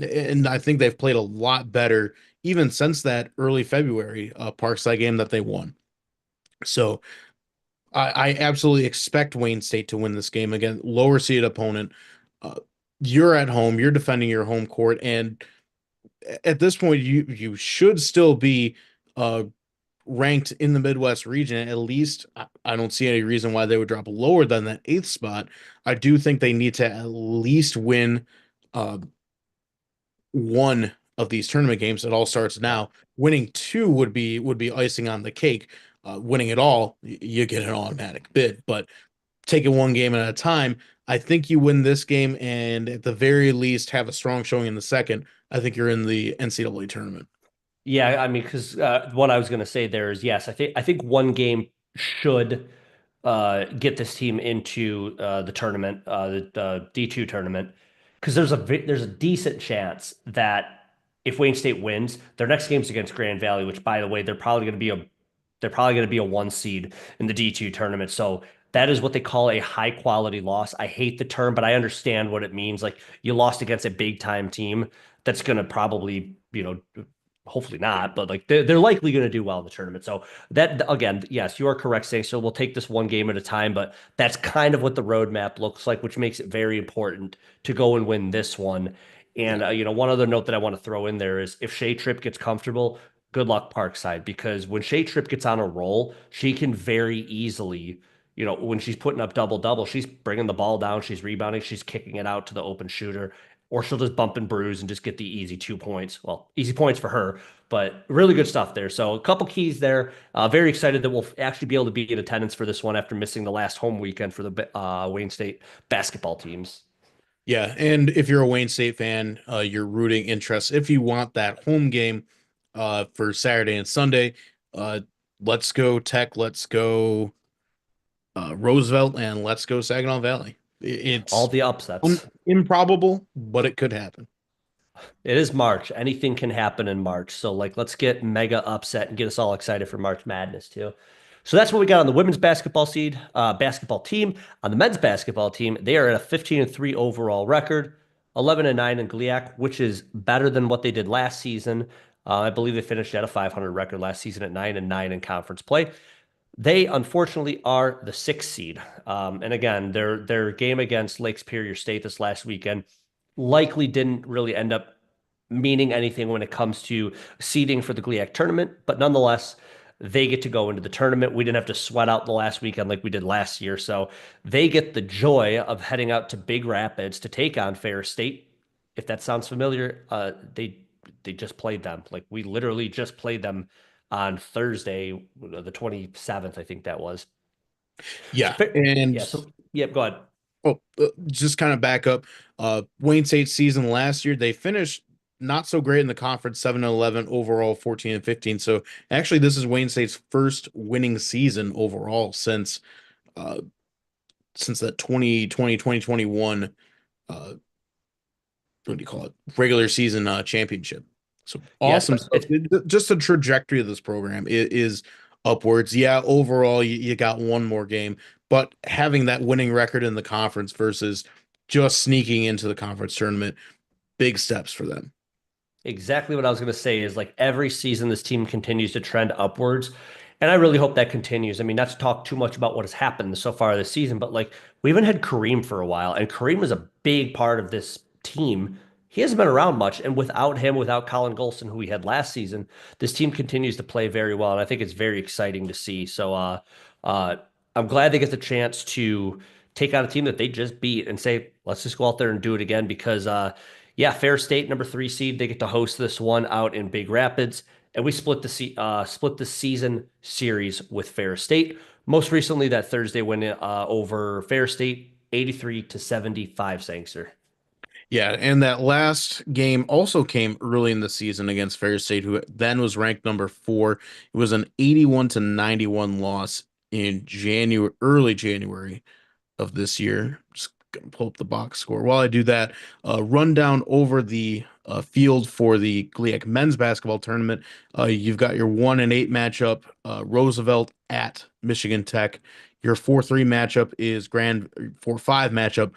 and I think they've played a lot better even since that early February Parkside game that they won. So I absolutely expect Wayne State to win this game. Again, lower seed opponent. Uh, you're at home. You're defending your home court, and at this point, you should still be uh, ranked in the Midwest region. At least I don't see any reason why they would drop lower than that eighth spot. I do think they need to at least win uh, one of these tournament games. It all starts now. Winning two would be icing on the cake. Winning it all, you get an automatic bid. But taking one game at a time, I think you win this game and at the very least have a strong showing in the second. I think you're in the NCAA tournament. Yeah, I mean, because what I was going to say there is yes, I think one game should get this team into the tournament, the D2 tournament, because there's a decent chance that if Wayne State wins, their next game's against Grand Valley, which by the way, they're probably going to be a one seed in the D2 tournament. So that is what they call a high quality loss. I hate the term, but I understand what it means. Like you lost against a big time team that's going to probably, hopefully not, but like they're likely going to do well in the tournament. So that again, yes, you are correct saying so. We'll take this one game at a time, but that's kind of what the roadmap looks like, which makes it very important to go and win this one. And Yeah. one other note that I want to throw in there is if Shea Tripp gets comfortable, good luck Parkside, because when Shea Tripp gets on a roll, she can very easily. When she's putting up double double, she's bringing the ball down, she's rebounding, she's kicking it out to the open shooter, or she'll just bump and bruise and just get the easy 2 points. Well, easy points for her, but really good stuff there. So a couple keys there. Very excited that we'll actually be able to be in attendance for this one after missing the last home weekend for the Wayne State basketball teams. Yeah, and if you're a Wayne State fan, you're rooting interest. If you want that home game for Saturday and Sunday, uh, let's go Tech, let's go Roosevelt, and let's go Saginaw Valley. All It's the upsets. improbable, but it could happen. It is March. Anything can happen in March. So like let's get mega upset and get us all excited for March Madness too. So that's what we got on the women's basketball team. On the men's basketball team, they are at a 15-3 overall record, 11-9 in GLIAC, which is better than what they did last season. I believe they finished at a 500 record last season at 9-9 in conference play. They unfortunately are the sixth seed. And again, their game against Lake Superior State this last weekend likely didn't really end up meaning anything when it comes to seeding for the GLIAC tournament, but nonetheless, they get to go into the tournament. We didn't have to sweat out the last weekend like we did last year. So they get the joy of heading out to Big Rapids to take on Ferris State. If that sounds familiar, they just played them. Like we literally just played them on Thursday, the 27th, I think that was. So, Yeah, and yeah, so yeah, go ahead. just kind of back up. Wayne State season last year, they finished not so great in the conference, 7-11 overall, 14-15. So actually, this is Wayne State's first winning season overall uh since that 2021 uh what do you call it? Regular season championship. So Yeah, awesome stuff. it's Just the trajectory of this program is upwards. Yeah, overall you got one more game, but having that winning record in the conference versus just sneaking into the conference tournament, big steps for them. exactly what I was going to say is like every season this team continues to trend upwards. And I really hope that continues. I mean, not to talk too much about what has happened so far this season, but like we haven't had Kareem for a while, and Kareem is a big part of this team. He hasn't been around much, and without him, without Colin Golson, who we had last season, this team continues to play very well, and I think it's very exciting to see. So, uh, I'm glad they get the chance to take on a team that they just beat and say, let's just go out there and do it again because, yeah, Fair State, number 3 seed, they get to host this one out in Big Rapids, and we split the season series with Fair State. Most recently, that Thursday win over Fair State, 83-75, Sangster. Yeah, and that last game also came early in the season against Fair State, who then was ranked number 4. It was an 81-91 loss in January, early January of this year. Just gonna pull up the box score. While I do that, rundown over the field for the GLIAC men's basketball tournament. You've got your 1-8 matchup, Roosevelt at Michigan Tech. Your 4-3 matchup is 4-5 matchup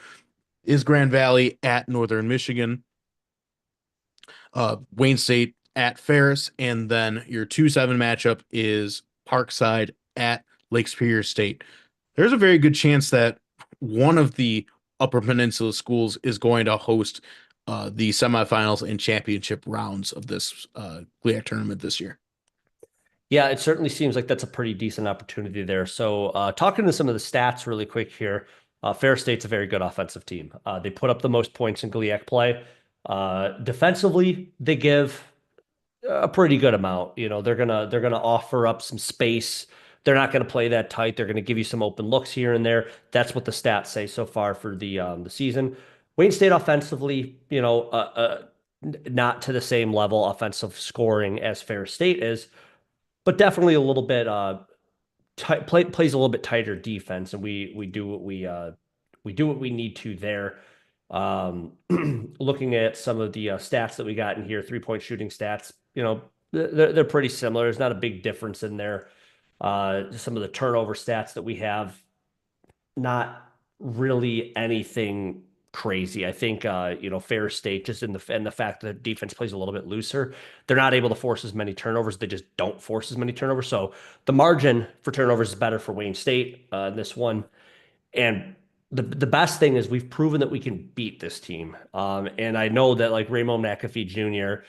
is Grand Valley at Northern Michigan. Wayne State at Ferris, and then your 2-7 matchup is Parkside at Lake Superior State. There's a very good chance that one of the Upper Peninsula schools is going to host the semifinals and championship rounds of this GLIAC tournament this year. Yeah, it certainly seems like that's a pretty decent opportunity there. So, talking to some of the stats really quick here, Fair State's a very good offensive team. They put up the most points in GLIAC play. Defensively, they give a pretty good amount. You know, they're gonna offer up some space. They're not gonna play that tight. They're gonna give you some open looks here and there. That's what the stats say so far for the season. Wayne State offensively, not to the same level offensive scoring as Fair State is, but definitely a little bit plays a little bit tighter defense, and we do what we need to there. Looking at some of the stats that we got in here, 3-point shooting stats, they're pretty similar. There's not a big difference in there. Some of the turnover stats that we have, not really anything crazy. I think Fair State just in the fact that defense plays a little bit looser, they're not able to force as many turnovers. They just don't force as many turnovers. So the margin for turnovers is better for Wayne State in this one. And the best thing is we've proven that we can beat this team. And I know that like Raymond McAfee Jr.,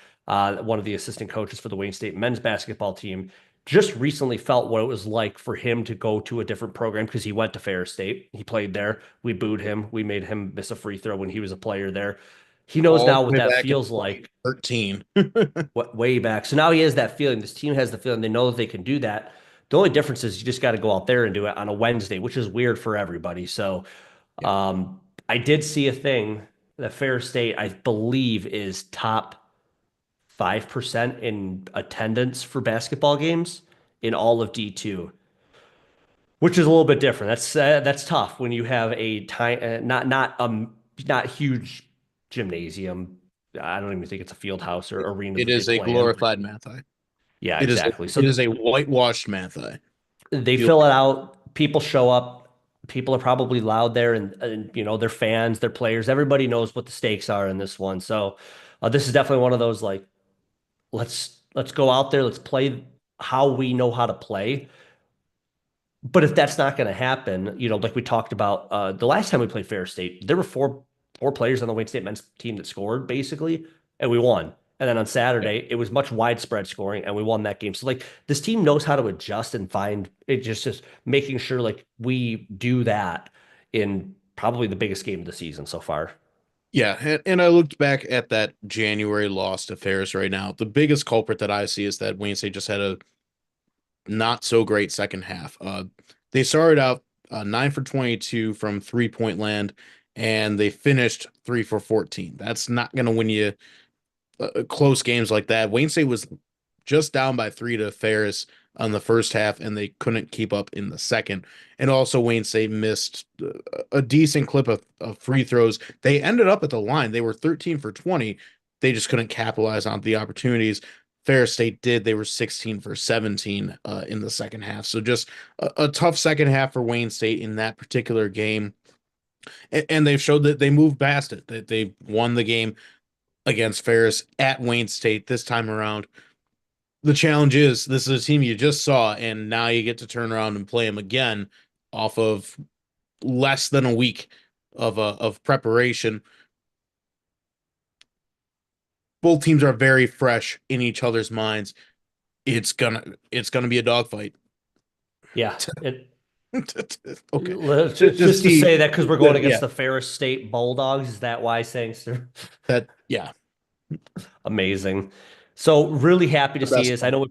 one of the assistant coaches for the Wayne State men's basketball team, just recently felt what it was like for him to go to a different program because he went to Ferris State. He played there. We booed him. We made him miss a free throw when he was a player there. He knows All now the what way that back in feels like. 2013. Way back. So now he has that feeling. This team has the feeling. They know that they can do that. The only difference is you just got to go out there and do it on a Wednesday, which is weird for everybody. So Yeah. I did see a thing that Fair State, I believe, is top 5% in attendance for basketball games in all of D2, which is a little bit different. That's tough when you have a time not huge gymnasium. I don't even think it's a field house or arenas It that they is a play in. glorified math eye. Yeah, It is a, exactly. it So is a whitewashed math eye. they Field. fill it out. People show up. People are probably loud there, and they're fans, they're players. Everybody knows what the stakes are in this one. So this is definitely one of those like let's go out there, let's play how we know how to play. But if that's not going to happen, like we talked about the last time we played Fair State, there were four players on the Wayne State men's team that scored basically, and we won. And then on Saturday, it was much widespread scoring, and we won that game. So like this team knows how to adjust and find it. Just making sure like we do that in probably the biggest game of the season so far. Yeah, and I looked back at that January loss to Ferris right now. The biggest culprit that I see is that Wayne State just had a not so great second half. They started out 9 for 22 from 3-point land, and they finished 3 for 14. That's not going to win you close games like that. Wayne State was just down by 3 to Ferris on the first half, and they couldn't keep up in the second. And also, Wayne State missed a decent clip of free throws. They ended up at the line. They were 13 for 20. They just couldn't capitalize on the opportunities. Ferris State did. They were 16 for 17 in the second half. So just a tough second half for Wayne State in that particular game. And they've showed that they moved past it, that they won the game against Ferris at Wayne State this time around. The challenge is this is a team you just saw, and now you get to turn around and play them again off of less than a week of preparation. Both teams are very fresh in each other's minds. It's gonna be a dogfight. Yeah. Okay. Just to say that because we're going against Yeah, the Ferris State Bulldogs, is that why saying that yeah. amazing? So really happy to The see best this. one.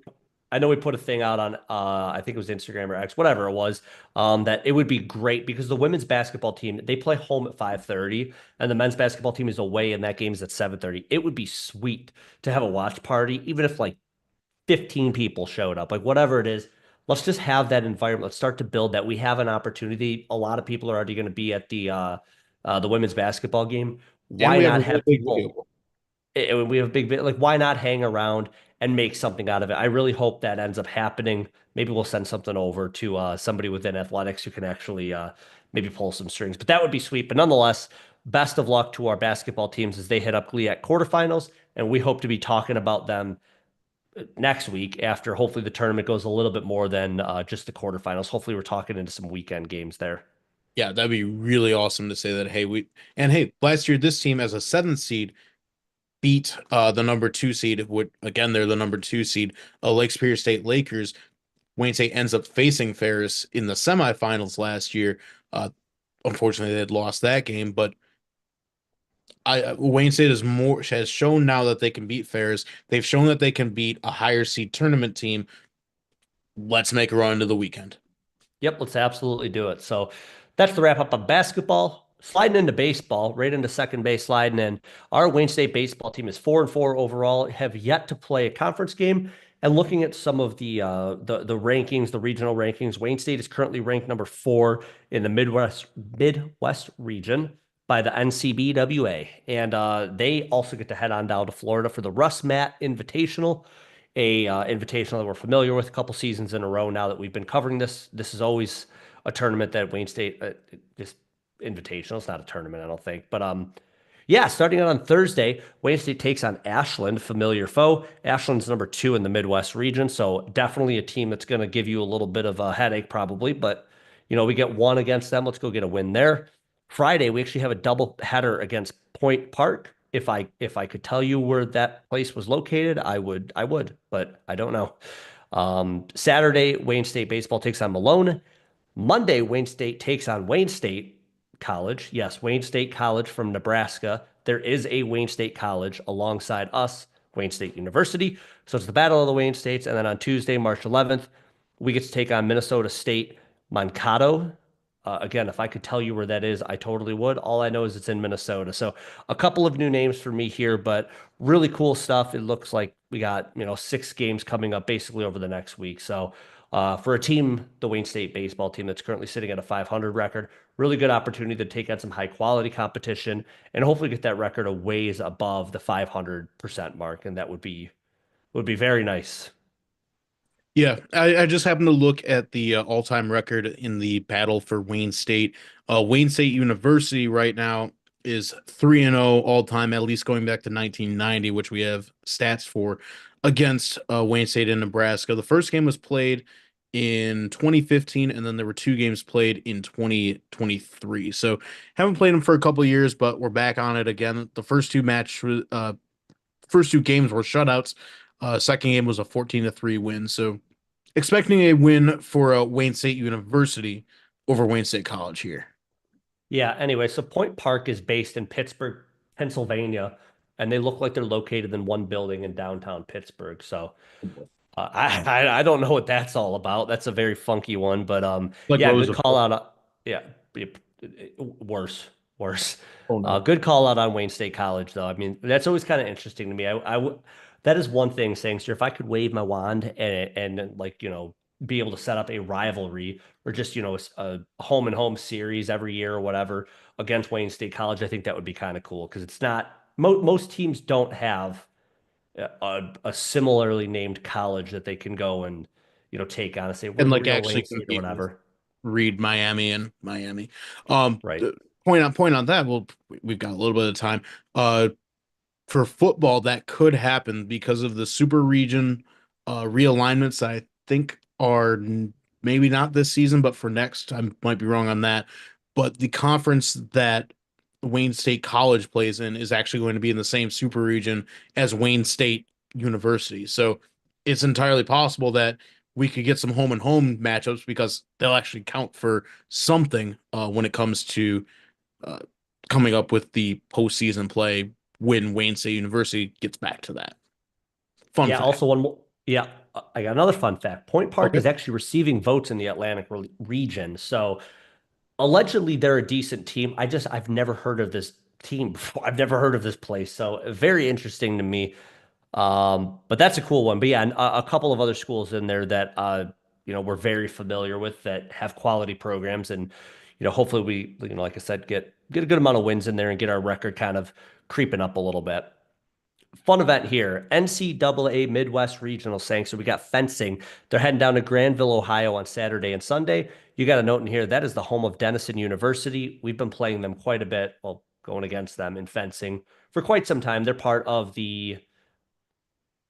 I know we put a thing out on I think it was Instagram or X, whatever it was, that it would be great because the women's basketball team, they play home at 5:30 and the men's basketball team is away and that game is at 7:30. It would be sweet to have a watch party, even if like 15 people showed up, like whatever it is. Let's just have that environment. Let's start to build that. We have an opportunity. A lot of people are already going to be at the women's basketball game. And Why we have a not really have big people? video. We have a big bit. Like, why not hang around and make something out of it? I really hope that ends up happening. Maybe we'll send something over to somebody within athletics who can actually maybe pull some strings. But that would be sweet. But nonetheless, best of luck to our basketball teams as they hit up GLIAC quarterfinals, and we hope to be talking about them next week after hopefully the tournament goes a little bit more than just the quarterfinals. Hopefully, we're talking into some weekend games there. Yeah, that'd be really awesome to say that. Hey, last year this team as a seventh seed beat the number 2 seed. Would again they're the number 2 seed. Lake Superior State Lakers. Wayne State ends up facing Ferris in the semifinals last year. Unfortunately, they had lost that game, but Wayne State has shown now that they can beat Ferris. They've shown that they can beat a higher seed tournament team. Let's make a run into the weekend. Yep, let's absolutely do it. So that's the wrap up of basketball. Sliding into baseball, right into second base, sliding in. Our Wayne State baseball team is 4-4 overall, have yet to play a conference game. And looking at some of the rankings, the regional rankings, Wayne State is currently ranked number 4 in the Midwest region by the NCBWA. And they also get to head on down to Florida for the Russ Matt Invitational, a invitational that we're familiar with a couple seasons in a row now that we've been covering this. This is always a tournament that Wayne State this invitational. It's not a tournament, I don't think, but yeah, starting out on Thursday, Wayne State takes on Ashland, familiar foe. Ashland's number 2 in the Midwest region, so definitely a team that's going to give you a little bit of a headache, probably. But we get one against them. Let's go get a win there. Friday, we actually have a double header against Point Park. If I could tell you where that place was located, I would, but I don't know. Saturday, Wayne State baseball takes on Malone. Monday, Wayne State takes on Wayne State College. Yes, Wayne State College from Nebraska. There is a Wayne State College alongside us, Wayne State University. So it's the Battle of the Wayne States. And then on Tuesday, March 11th, we get to take on Minnesota State Mankato. Again, if I could tell you where that is, I totally would. All I know is it's in Minnesota. So a couple of new names for me here, but really cool stuff. It looks like we got, 6 games coming up basically over the next week. So for a team, the Wayne State baseball team that's currently sitting at a 500 record, really good opportunity to take on some high quality competition and hopefully get that record a ways above the 500% mark. And that would be very nice. Yeah, I just happened to look at the all-time record in the battle for Wayne State. Wayne State University right now is 3-0 all-time, at least going back to 1990, which we have stats for, against Wayne State in Nebraska. The first game was played in 2015, and then there were 2 games played in 2023. So haven't played them for a couple years, but we're back on it again. The first 2 games were shutouts. Second game was a 14-3 win. So expecting a win for Wayne State University over Wayne State College here. Yeah, anyway, so Point Park is based in Pittsburgh, Pennsylvania, and they look like they're located in one building in downtown Pittsburgh. So I don't know what that's all about. That's a very funky one, but Like yeah, good call Roosevelt. out. Yeah, worse. worse. Oh no. Good call out on Wayne State College, though. I mean, that's always kind of interesting to me. That is one thing, Sangster. If I could wave my wand and like be able to set up a rivalry or just a home and home series every year or whatever against Wayne State College, I think that would be kind of cool because it's not most teams don't have a similarly named college that they can go and take on and say And we're like Wayne actually State or compete with whatever. Reed, Miami, and Miami. Right. The point on that. Well, we've got a little bit of time. For football, that could happen because of the super region realignments that I think are maybe not this season, but for next. I might be wrong on that. But the conference that Wayne State College plays in is actually going to be in the same super region as Wayne State University. So it's entirely possible that we could get some home and home matchups because they'll actually count for something when it comes to uh, coming up with the postseason play when Wayne State University gets back to that. Fun Yeah. fact. Also, one more. Yeah, I got another fun fact. Point Park Okay. is actually receiving votes in the Atlantic region. So allegedly, they're a decent team. I've never heard of this team before. I've never heard of this place. So very interesting to me. But that's a cool one. But yeah, and a couple of other schools in there that we're very familiar with that have quality programs, and hopefully we like I said get a good amount of wins in there and get our record kind of creeping up a little bit. Fun event here. NCAA Midwest Regional saying. So we got fencing. They're heading down to Granville, Ohio on Saturday and Sunday. You got a note in here. That is the home of Denison University. We've been playing them quite a bit. Well, going against them in fencing for quite some time. They're part of the,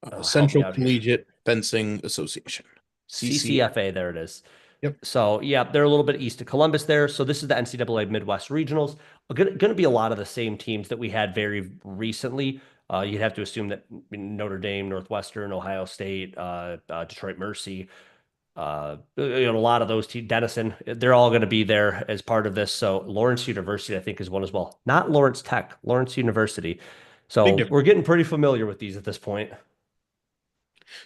help me Central out here. Collegiate Fencing Association, CCF. CCFA, there it is. Yep. So yeah, they're a little bit east of Columbus there. So this is the NCAA Midwest Regionals. Going to be a lot of the same teams that we had very recently. You'd have to assume that Notre Dame, Northwestern, Ohio State, Detroit Mercy, a lot of those teams, Denison, they're all going to be there as part of this. So Lawrence University, I think, is one as well. Not Lawrence Tech, Lawrence University. Big So difference. we're getting pretty familiar with these at this point.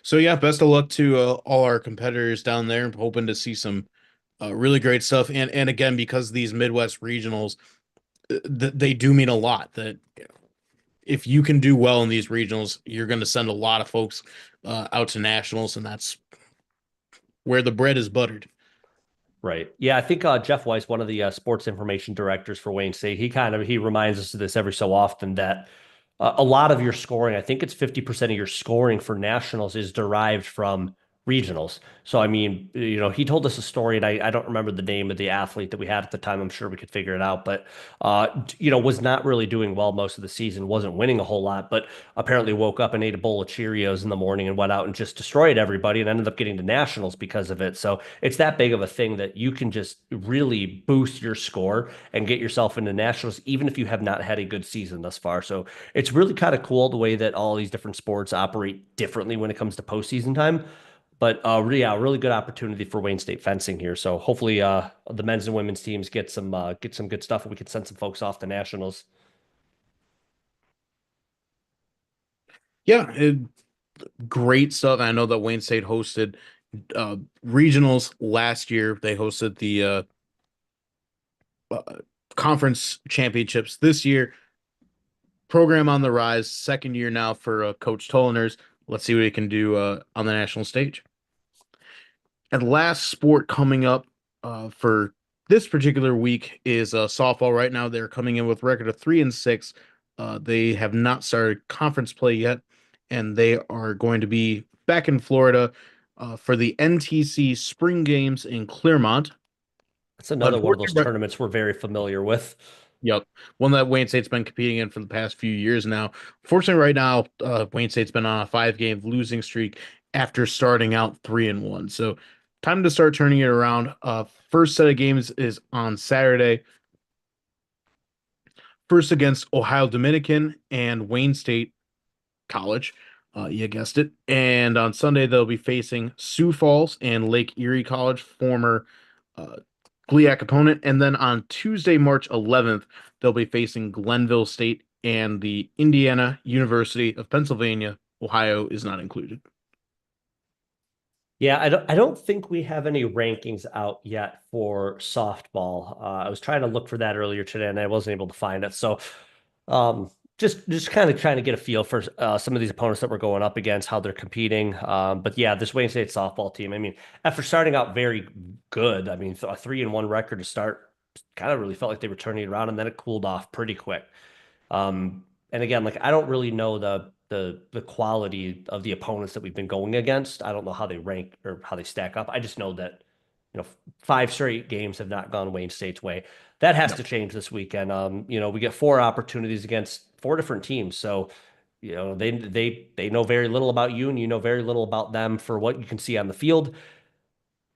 So yeah, best of luck to all our competitors down there. I'm hoping to see some really great stuff. And again, because these Midwest regionals, they do mean a lot. That if you can do well in these regionals, you're going to send a lot of folks out to nationals, and that's where the bread is buttered. Right. Yeah, I think Jeff Weiss, one of the sports information directors for Wayne State, he reminds us of this every so often that a lot of your scoring, I think it's 50% of your scoring for nationals is derived from regionals. So, I mean, he told us a story, and I don't remember the name of the athlete that we had at the time. I'm sure we could figure it out, but, was not really doing well most of the season, wasn't winning a whole lot, but apparently woke up and ate a bowl of Cheerios in the morning and went out and just destroyed everybody and ended up getting to nationals because of it. So it's that big of a thing that you can just really boost your score and get yourself into nationals, even if you have not had a good season thus far. So it's really kind of cool the way that all these different sports operate differently when it comes to postseason time. But yeah, really good opportunity for Wayne State fencing here. So hopefully the men's and women's teams get some good stuff and we can send some folks off to nationals. Yeah, great stuff. I know that Wayne State hosted regionals last year. They hosted the uh, conference championships this year. Program on the rise, second year now for Coach Tolliners. Let's see what he can do on the national stage. And last sport coming up for this particular week is softball. Right now, they're coming in with a record of 3-6. They have not started conference play yet, and they are going to be back in Florida for the NTC Spring Games in Claremont. It's another one of those Unfortunately, tournaments we're very familiar with. yep, one that Wayne State's been competing in for the past few years now. Fortunately, right now, Wayne State's been on a 5-game losing streak after starting out 3-1. So time to start turning it around. First set of games is on Saturday. First against Ohio Dominican and Wayne State College. You guessed it. And on Sunday, they'll be facing Sioux Falls and Lake Erie College, former uh, GLIAC opponent. And then on Tuesday, March 11th, they'll be facing Glenville State and the Indiana University of Pennsylvania. Ohio is not included. Yeah, I don't think we have any rankings out yet for softball. I was trying to look for that earlier today and I wasn't able to find it. So um just kind of trying to get a feel for some of these opponents that we're going up against, how they're competing. But yeah, this Wayne State softball team, I mean, after starting out very good, I mean, a 3-1 record to start, kind of really felt like they were turning it around and then it cooled off pretty quick. And again, like I don't really know the quality of the opponents that we've been going against. I don't know how they rank or how they stack up. I just know that, five straight games have not gone Wayne State's way. That has No. to change this weekend. We get four opportunities against four different teams. So, they know very little about you and you know very little about them for what you can see on the field.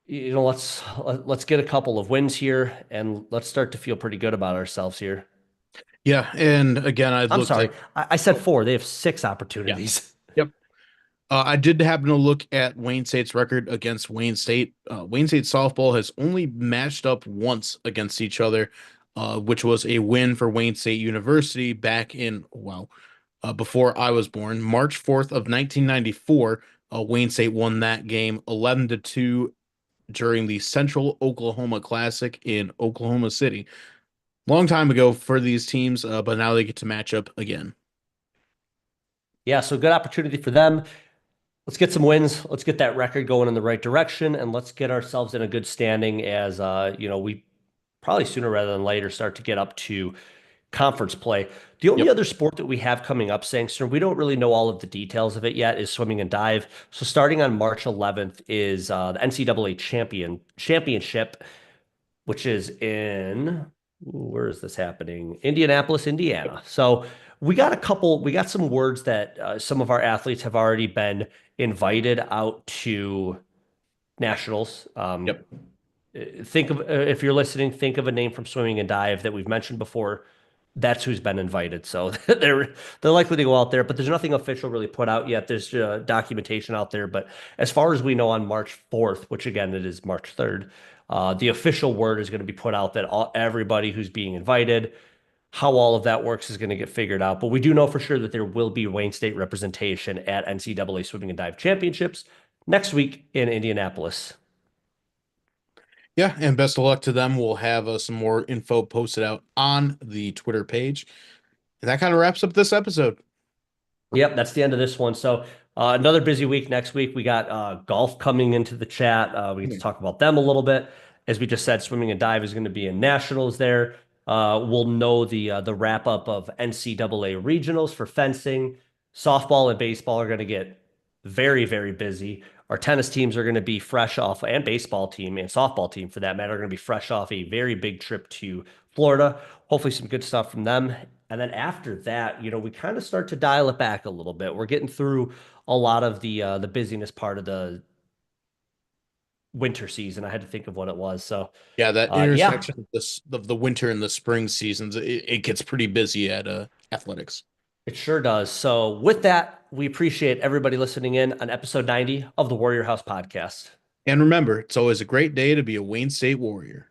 Let's get a couple of wins here and let's start to feel pretty good about ourselves here. Yeah, and again, I I'm looked sorry. at. I said Oh, four. They have six yeah. opportunities. Yep. I did happen to look at Wayne State's record against Wayne State. Wayne State softball has only matched up once against each other, which was a win for Wayne State University back in, wow, before I was born, March 4th of 1994. Wayne State won that game 11-2 during the Central Oklahoma Classic in Oklahoma City. Long time ago for these teams, but now they get to match up again. Yeah, so good opportunity for them. Let's get some wins. Let's get that record going in the right direction, and let's get ourselves in a good standing as we probably sooner rather than later start to get up to conference play. The only Yep. other sport that we have coming up, Sangster, we don't really know all of the details of it yet, is swimming and dive. So starting on March 11th is the NCAA championship, which is in, where is this happening? Indianapolis, Indiana. So we got some words that some of our athletes have already been invited out to nationals. Yep. Think of, if you're listening, think of a name from swimming and dive that we've mentioned before. That's who's been invited. So they're likely to go out there, but there's nothing official really put out yet. There's documentation out there, but as far as we know, on March 4th, which again it is March 3rd, the official word is going to be put out that everybody who's being invited, how all of that works is going to get figured out. But we do know for sure that there will be Wayne State representation at NCAA Swimming and Dive Championships next week in Indianapolis. Yeah, and best of luck to them. We'll have some more info posted out on the Twitter page. And that kind of wraps up this episode. Yep, that's the end of this one. So another busy week next week. We got golf coming into the chat. We get to talk about them a little bit. As we just said, swimming and dive is going to be in nationals there. We'll know the wrap up of NCAA regionals for fencing. Softball and baseball are going to get very, very busy. Our tennis teams are going to be fresh off, and baseball team and softball team for that matter, are going to be fresh off a very big trip to Florida. Hopefully, some good stuff from them. And then after that, we kind of start to dial it back a little bit. We're getting through a lot of the busyness part of the winter season. I had to think of what it was. So, Yeah, that yeah, intersection of the winter and the spring seasons, it gets pretty busy at athletics. it sure does. So, with that, we appreciate everybody listening in on episode 90 of the Warrior House podcast. And remember, it's always a great day to be a Wayne State Warrior.